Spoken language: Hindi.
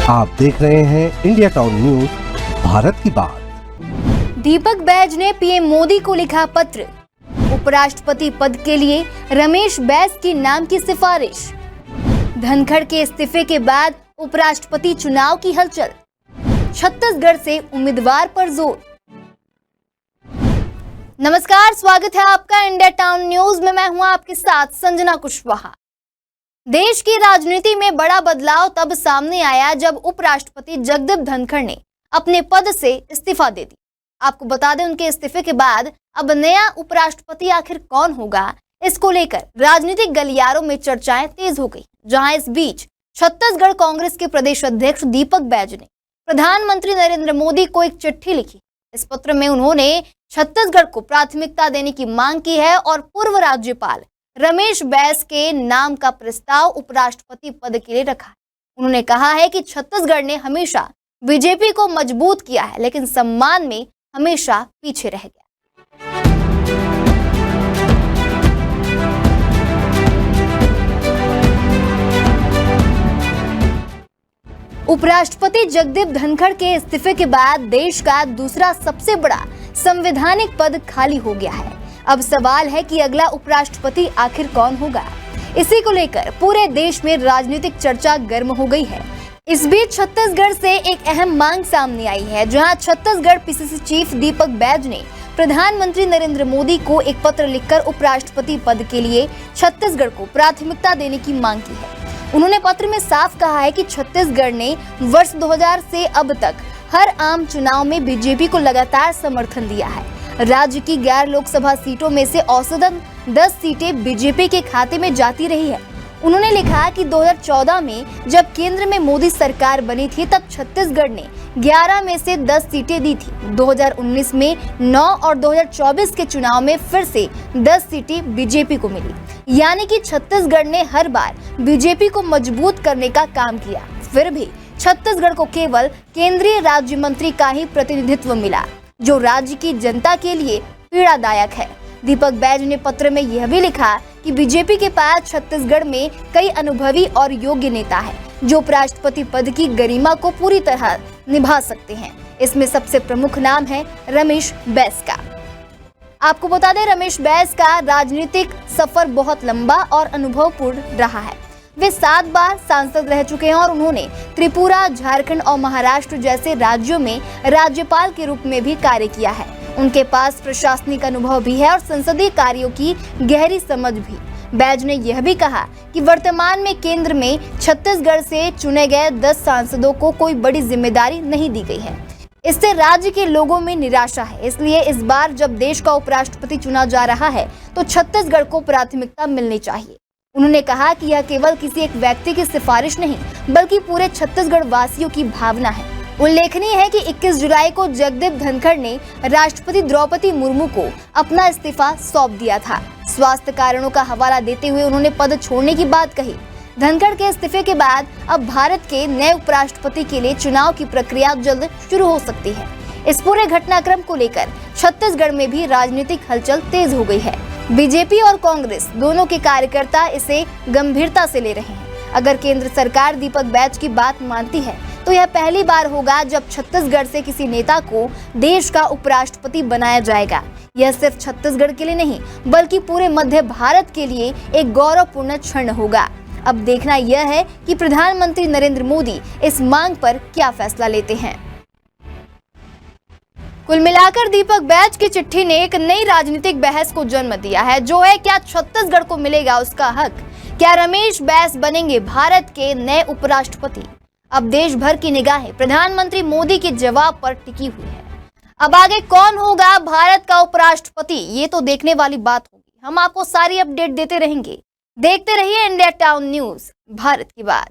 आप देख रहे हैं इंडिया टाउन न्यूज, भारत की बात। दीपक बैज ने पीएम मोदी को लिखा पत्र। उपराष्ट्रपति पद के लिए रमेश बैस की नाम की सिफारिश। धनखड़ के इस्तीफे के बाद उपराष्ट्रपति चुनाव की हलचल। छत्तीसगढ़ से उम्मीदवार पर जोर। नमस्कार, स्वागत है आपका इंडिया टाउन न्यूज में। मैं हूं आपके साथ संजना कुशवाहा। देश की राजनीति में बड़ा बदलाव तब सामने आया जब उपराष्ट्रपति जगदीप धनखड़ ने अपने पद से इस्तीफा दे दिया। आपको बता दें, उनके इस्तीफे के बाद अब नया उपराष्ट्रपति आखिर कौन होगा, इसको लेकर राजनीतिक गलियारों में चर्चाएं तेज हो गई। जहां इस बीच छत्तीसगढ़ कांग्रेस के प्रदेश अध्यक्ष दीपक बैज ने प्रधानमंत्री नरेंद्र मोदी को एक चिट्ठी लिखी। इस पत्र में उन्होंने छत्तीसगढ़ को प्राथमिकता देने की मांग की है और पूर्व राज्यपाल रमेश बैस के नाम का प्रस्ताव उपराष्ट्रपति पद के लिए रखा है। उन्होंने कहा है कि छत्तीसगढ़ ने हमेशा बीजेपी को मजबूत किया है, लेकिन सम्मान में हमेशा पीछे रह गया। उपराष्ट्रपति जगदीप धनखड़ के इस्तीफे के बाद देश का दूसरा सबसे बड़ा संवैधानिक पद खाली हो गया है। अब सवाल है कि अगला उपराष्ट्रपति आखिर कौन होगा। इसी को लेकर पूरे देश में राजनीतिक चर्चा गर्म हो गई है। इस बीच छत्तीसगढ़ से एक अहम मांग सामने आई है, जहां छत्तीसगढ़ पीसीसी चीफ दीपक बैज ने प्रधानमंत्री नरेंद्र मोदी को एक पत्र लिखकर उपराष्ट्रपति पद के लिए छत्तीसगढ़ को प्राथमिकता देने की मांग की है। उन्होंने पत्र में साफ कहा है कि छत्तीसगढ़ ने वर्ष 2000 से अब तक हर आम चुनाव में बीजेपी को लगातार समर्थन दिया है। राज्य की 11 लोकसभा सीटों में से औसतन 10 सीटें बीजेपी के खाते में जाती रही है। उन्होंने लिखा कि 2014 में जब केंद्र में मोदी सरकार बनी थी, तब छत्तीसगढ़ ने 11 में से 10 सीटें दी थी। 2019 में 9 और 2024 के चुनाव में फिर से 10 सीटें बीजेपी को मिली। यानी कि छत्तीसगढ़ ने हर बार बीजेपी को मजबूत करने का काम किया। फिर भी छत्तीसगढ़ को केवल केंद्रीय राज्य मंत्री का ही प्रतिनिधित्व मिला, जो राज्य की जनता के लिए पीड़ादायक है। दीपक बैज ने पत्र में यह भी लिखा कि बीजेपी के पास छत्तीसगढ़ में कई अनुभवी और योग्य नेता हैं, जो उपराष्ट्रपति पद की गरिमा को पूरी तरह निभा सकते हैं। इसमें सबसे प्रमुख नाम है रमेश बैस का। आपको बता दें, रमेश बैस का राजनीतिक सफर बहुत लंबा और अनुभवपूर्ण रहा है। वे 7 बार सांसद रह चुके हैं और उन्होंने त्रिपुरा, झारखंड और महाराष्ट्र जैसे राज्यों में राज्यपाल के रूप में भी कार्य किया है। उनके पास प्रशासनिक अनुभव भी है और संसदीय कार्यों की गहरी समझ भी। बैज ने यह भी कहा कि वर्तमान में केंद्र में छत्तीसगढ़ से चुने गए 10 सांसदों को कोई बड़ी जिम्मेदारी नहीं दी गई है। इससे राज्य के लोगों में निराशा है। इसलिए इस बार जब देश का उपराष्ट्रपति चुना जा रहा है, तो छत्तीसगढ़ को प्राथमिकता मिलनी चाहिए। उन्होंने कहा कि यह केवल किसी एक व्यक्ति की सिफारिश नहीं, बल्कि पूरे छत्तीसगढ़ वासियों की भावना है। उल्लेखनीय है कि 21 जुलाई को जगदीप धनखड़ ने राष्ट्रपति द्रौपदी मुर्मू को अपना इस्तीफा सौंप दिया था। स्वास्थ्य कारणों का हवाला देते हुए उन्होंने पद छोड़ने की बात कही। धनखड़ के इस्तीफे के बाद अब भारत के नए उपराष्ट्रपति के लिए चुनाव की प्रक्रिया जल्द शुरू हो सकती है। इस पूरे घटनाक्रम को लेकर छत्तीसगढ़ में भी राजनीतिक हलचल तेज हो गई है। बीजेपी और कांग्रेस दोनों के कार्यकर्ता इसे गंभीरता से ले रहे हैं। अगर केंद्र सरकार दीपक बैज की बात मानती है, तो यह पहली बार होगा जब छत्तीसगढ़ से किसी नेता को देश का उपराष्ट्रपति बनाया जाएगा। यह सिर्फ छत्तीसगढ़ के लिए नहीं, बल्कि पूरे मध्य भारत के लिए एक गौरवपूर्ण क्षण होगा। अब देखना यह है कि प्रधानमंत्री नरेंद्र मोदी इस मांग पर क्या फैसला लेते हैं। कुल मिलाकर दीपक बैज की चिट्ठी ने एक नई राजनीतिक बहस को जन्म दिया है, जो है क्या छत्तीसगढ़ को मिलेगा उसका हक? क्या रमेश बैस बनेंगे भारत के नए उपराष्ट्रपति? अब देश भर की निगाहें प्रधानमंत्री मोदी के जवाब पर टिकी हुई है। अब आगे कौन होगा भारत का उपराष्ट्रपति, ये तो देखने वाली बात होगी। हम आपको सारी अपडेट देते रहेंगे। देखते रहिए इंडिया टाउन न्यूज, भारत की बात।